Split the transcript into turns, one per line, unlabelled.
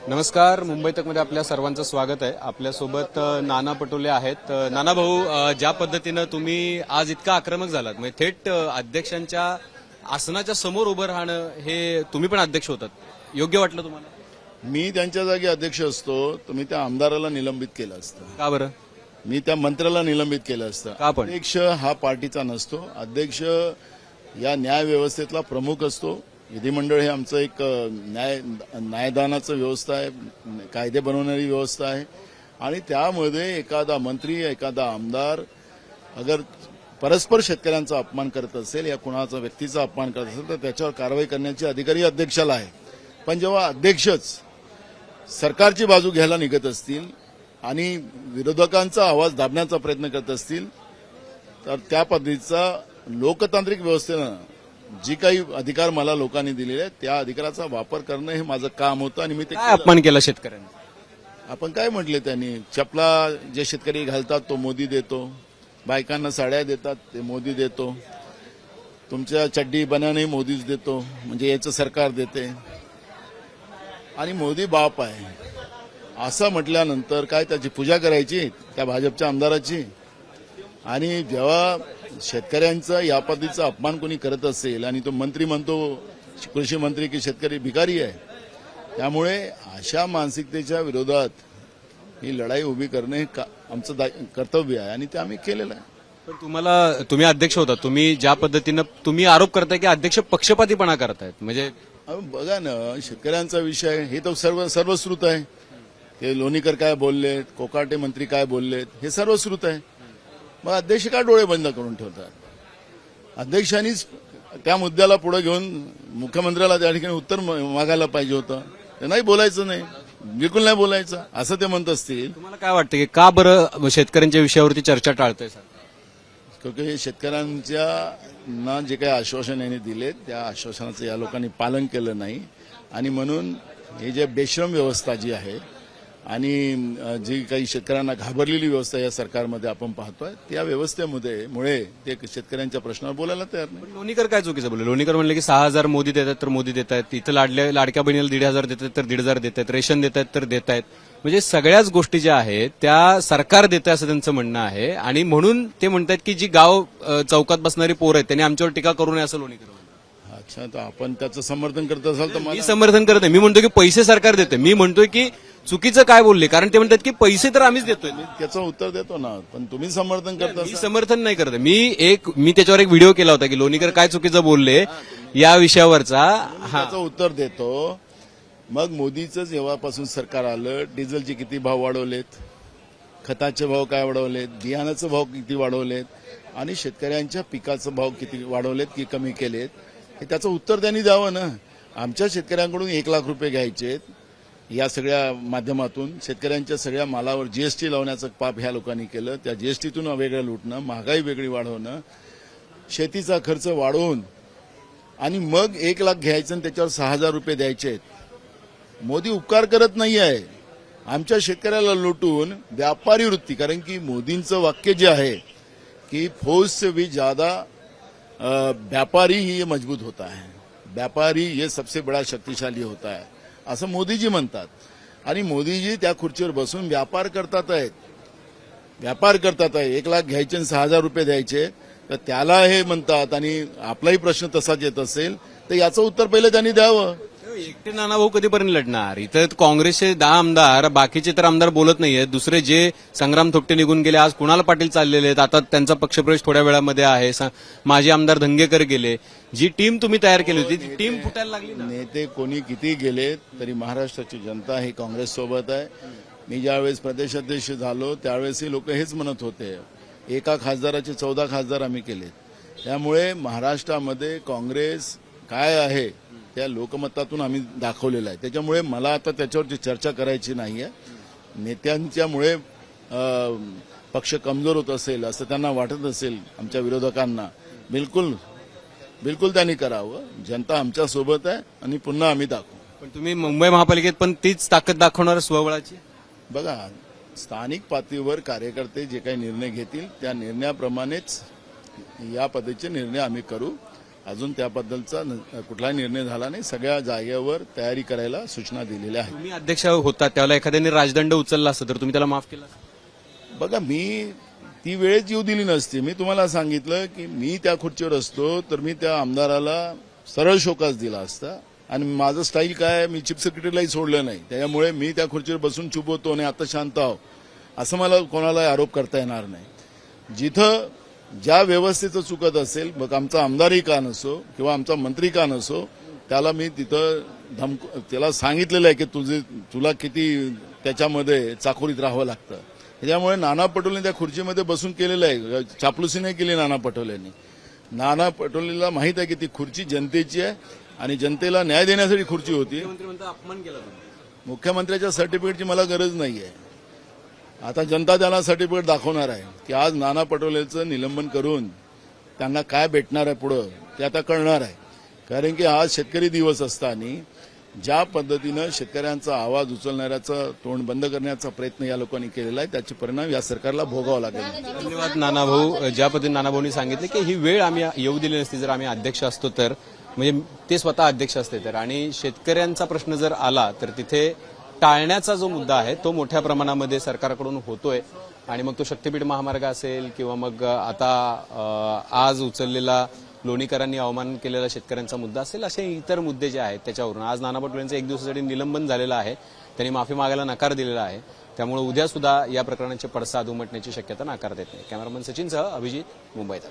नमस्कार. मुंबई तकमध्ये आपल्या सर्वांचं स्वागत आहे. आपल्यासोबत नाना पटोले आहेत. नाना भाऊ, ज्या पद्धतीनं तुम्ही आज इतका आक्रमक झालात, म्हणजे थेट अध्यक्षांच्या आसनाच्या समोर उभं राहणं, हे तुम्ही पण अध्यक्ष होतात, योग्य वाटलं तुम्हाला?
मी त्यांच्या जागी अध्यक्ष असतो तर मी त्या आमदाराला निलंबित केलं असतं.
का बरं?
मी त्या मंत्र्याला निलंबित केलं असतं.
का पण?
अध्यक्ष हा पार्टीचा नसतो. अध्यक्ष या न्याय व्यवस्थेतला प्रमुख असतो. विधिमंडळ हे आमचं एक न्यायदानाचं व्यवस्था आहे, कायदे बनवणारी व्यवस्था आहे आणि त्यामध्ये एखादा मंत्री, एखादा आमदार अगर परस्पर शेतकऱ्यांचा अपमान करत असेल या कुणाचा व्यक्तीचा अपमान करत असेल तर त्याच्यावर कारवाई करण्याची अधिकारी अध्यक्षाला आहे. पण जेव्हा अध्यक्षच सरकारची बाजू घ्यायला निघत असतील आणि विरोधकांचा आवाज दाबण्याचा प्रयत्न करत असतील तर त्या पद्धतीचा लोकतांत्रिक व्यवस्थेनं जी काही अधिकार मला लोकांनी दिलेले आहेत त्या अधिकाराचा वापर करणं हे माझं काम होतं आणि मी ते
काय अपमान केला शेतकऱ्यांनी?
आपण काय म्हटले त्यांनी, चपला जे शेतकरी घालतात तो मोदी देतो, बायकांना साड्या देतात ते मोदी देतो, तुमच्या चड्डी बनाने मोदीच देतो, म्हणजे याचं सरकार देते आणि मोदी बाप आहे असं म्हटल्यानंतर काय त्याची पूजा करायची त्या भाजपच्या आमदाराची? आणि जेव्हा शेतकऱ्यांचा या पद्धतीचा अपमान कोणी करत असेल आणि तो मंत्री म्हणतो कृषी मंत्री की शेतकरी भिकारी आहे, त्यामुळे अशा मानसिकतेच्या विरोधात ही लढाई उभी करणे आमचं कर्तव्य आहे आणि ते आम्ही केलेलं आहे.
पण तुम्ही अध्यक्ष होता, तुम्ही ज्या पद्धतीनं तुम्ही आरोप करताय की अध्यक्ष पक्षपातीपणा करतायत, म्हणजे
बघा ना, शेतकऱ्यांचा विषय हे तर सर्वश्रुत आहे. ते लोणीकर काय बोललेत, कोकाटे मंत्री काय बोललेत, हे सर्वश्रुत आहे. मग अध्यक्ष का डोळे बंद करून ठेवतात? अध्यक्षांनीच त्या मुद्द्याला पुढे घेऊन मुख्यमंत्र्याला त्या ठिकाणी उत्तर मागायला पाहिजे होतं. ते नाही बोलायचं, नाही बिलकुल नाही बोलायचं असं ते म्हणत असतील.
तुम्हाला काय वाटतं की का बरं शेतकऱ्यांच्या विषयावरती चर्चा टाळतोय सर?
क्योंकि शेतकऱ्यांच्या ना जे काही आश्वासन यांनी दिले त्या आश्वासनाचं या लोकांनी पालन केलं नाही आणि म्हणून हे जे बेश्रम व्यवस्था जी आहे आणि जी काही शेतकऱ्यांना घाबरलेली व्यवस्था या सरकारमध्ये आपण पाहतोय त्या व्यवस्थेमुळे ते शेतकऱ्यांच्या प्रश्नावर बोलायला तयार नाही.
लोणीकर काय चुकीचं बोलले? लोणीकर म्हणले की 6,000 मोदी देतात तर मोदी देत आहेत, इथं लाडक्या बहिणीला 1,500 देतात तर 1,500 देत आहेत, रेशन देत आहेत तर देत आहेत, म्हणजे सगळ्याच गोष्टी ज्या आहेत त्या सरकार देतं असं त्यांचं म्हणणं आहे आणि म्हणून ते म्हणतात की जी गाव चौकात बसणारी पोरं आहेत त्यांनी आमच्यावर टीका करू नये असं लोणीकर म्हणतात.
अच्छा, तर आपण त्याचं समर्थन करत असाल तर
मी समर्थन करत नाही. मी म्हणतो की पैसे सरकार देते. मी म्हणतोय की चुकीचं काय बोलले, कारण ते म्हणतात की पैसे तर आम्हीच देतोय.
त्याचं उत्तर देतो ना, पण तुम्ही समर्थन करता?
मी समर्थन नाही करत. मी त्याच्यावर एक व्हिडिओ केला होता की लोणीकर काय चुकीचं बोलले या विषयावरचा.
त्याचं उत्तर देतो. मग मोदीचं जेव्हापासून सरकार आलं डिझेलचे किती भाव वाढवलेत, खताचे भाव काय वाढवलेत, बियाणाचे भाव किती वाढवलेत आणि शेतकऱ्यांच्या पिकाचे भाव किती वाढवलेत की कमी केलेत, हे त्याचं उत्तर त्यांनी द्यावं ना. आमच्या शेतकऱ्यांकडून 1,00,000 रुपये घ्यायचेत या सगळ्या माध्यमातून, शेतकऱ्यांच्या सगळ्या मालावर जीएसटी लावण्याचं पाप ह्या लोकांनी केलं. त्या जीएसटीतून वेगळं लुटणं, महागाई वेगळी वाढवणं, शेतीचा खर्च वाढवून आणि मग 1,00,000 घ्यायचं आणि त्याच्यावर 6,000 रुपये द्यायचे. मोदी उपकार करत नाही आहे, आमच्या शेतकऱ्याला लुटून व्यापारी वृत्ती. कारण की मोदींचं वाक्य जे आहे की फौज से भी ज्यादा व्यापारी ही मजबूत होता है, व्यापारी ये सबसे बड़ा शक्तिशाली होता है असं मोदीजी म्हणतात. आणि मोदीजी त्या खुर्चीवर बसून व्यापार करतात आहेत. 1,00,000 घ्यायचे आणि 6,000 रुपये द्यायचे, तर त्याला हे म्हणतात. आणि आपलाही प्रश्न तसाच येत असेल तर याचं उत्तर पहिलं त्यांनी द्यावं.
एकटे नाना भाऊ कधीपर्यंत लढणार? इथं काँग्रेसचे 10 आमदार, बाकीचे तर आमदार बोलत नाहीयेत. दुसरे जे संग्राम थोपटे निघून गेले, आज कुणाल पाटील चाललेले आहेत, आता त्यांचा पक्षप्रवेश थोड्या वेळामध्ये आहे. माजी आमदार धंगेकर गेले. जी टीम तुम्ही तयार केली होती ती टीम फुटायला लागली ना.
नेते कोणी किती गेले तरी महाराष्ट्राची जनता ही काँग्रेस सोबत आहे. मी ज्यावेळेस प्रदेशाध्यक्ष झालो त्यावेळेसही लोक हेच म्हणत होते. एका खासदाराचे 14 खासदार आम्ही केलेत. त्यामुळे महाराष्ट्रामध्ये काँग्रेस काय आहे त्या लोकमतातून आम्ही दाखवलेलं आहे. त्याच्यामुळे मला आता त्याच्यावरची चर्चा करायची नाही आहे. नेत्यांच्यामुळे पक्ष कमजोर होत असेल असं त्यांना वाटत असेल आमच्या विरोधकांना, बिलकुल त्यांनी करावं. जनता आमच्या सोबत आहे आणि पुन्हा आम्ही दाखवू.
पण तुम्ही मुंबई महापालिकेत पण तीच ताकद दाखवणार स्वबळाची?
बघा, स्थानिक पातळीवर कार्यकर्ते जे काही निर्णय घेतील त्या निर्णयाप्रमाणेच या पद्धतीचे निर्णय आम्ही करू अजून त्याबद्दलचा कुठलाही निर्णय झाला नाही. सगळ्या जागेवर तयारी करायला सूचना दिलेल्या आहेत.
तुम्ही अध्यक्ष होता त्यावेळेला एखाद्याने राजदंड उचलला असतं तर तुम्ही त्याला माफ केलं असतं?
बघा, मी ती वेळेच येऊ दिली नसती. मी तुम्हाला सांगितलं की मी त्या खुर्चीवर असतो तर मी त्या आमदाराला सरळ शोकास दिला असता. आणि माझं स्टाईल काय आहे, मी चीफ सेक्रेटरीलाही सोडलं नाही. त्यामुळे मी त्या खुर्चीवर बसून चुप होतो आणि आता शांत आहो असं मला कोणाला आरोप करता येणार नाही. जिथं ज्या व्यवस्थेचं चुकत असेल, मग आमचा आमदारही का नसो किंवा आमचा मंत्री का नसो, त्याला मी तिथं त्याला सांगितलेलं आहे की तुला किती त्याच्यामध्ये चाकोरीत राहावं लागतं. त्याच्यामुळे नाना पटोलेंनी त्या खुर्चीमध्ये बसून केलेलं आहे. चापलुसी नाही केली नाना पटोलेंनी. नाना पटोलेला माहित आहे की ती खुर्ची जनतेची आहे आणि जनतेला न्याय देण्यासाठी खुर्ची होती.
अपमान केला तुम्ही.
मुख्यमंत्र्याच्या सर्टिफिकेटची मला गरज नाहीये. आता जनता त्यांना सर्टिफिकेट दाखवणार आहे की आज नाना पटोलेचं निलंबन करून त्यांना काय भेटणार आहे पुढं ते आता कळणार आहे. कारण की आज शेतकरी दिवस असताना ज्या पद्धतीनं शेतकऱ्यांचा आवाज उचलणाऱ्याचं तोंड बंद करण्याचा प्रयत्न या लोकांनी केलेला आहे त्याचे परिणाम या सरकारला भोगावा लागेल.
धन्यवाद नानाभाऊ. ज्या पद्धतीने नानाभाऊनी सांगितले की ही वेळ आम्ही येऊ दिली नसती जर आम्ही अध्यक्ष असतो तर, म्हणजे ते स्वतः अध्यक्ष असते तर, आणि शेतकऱ्यांचा प्रश्न जर आला तर तिथे टाळण्याचा जो मुद्दा आहे तो मोठ्या प्रमाणामध्ये सरकारकडून होतोय. आणि मग तो शक्तीपीठ महामार्ग असेल किंवा मग आता आज उचललेला लोणीकरांनी अवमान केलेला शेतकऱ्यांचा मुद्दा असेल, असे इतर मुद्दे जे आहेत त्याच्यावरून आज नाना पटोलेंचं एक दिवसासाठी निलंबन झालेलं आहे. त्यांनी माफी मागायला नकार दिलेला आहे. त्यामुळे उद्या सुद्धा या प्रकरणाचे पडसाद उमटण्याची शक्यता नाकारता येत नाही. कॅमेरामन सचिनसह अभिजित, मुंबईत.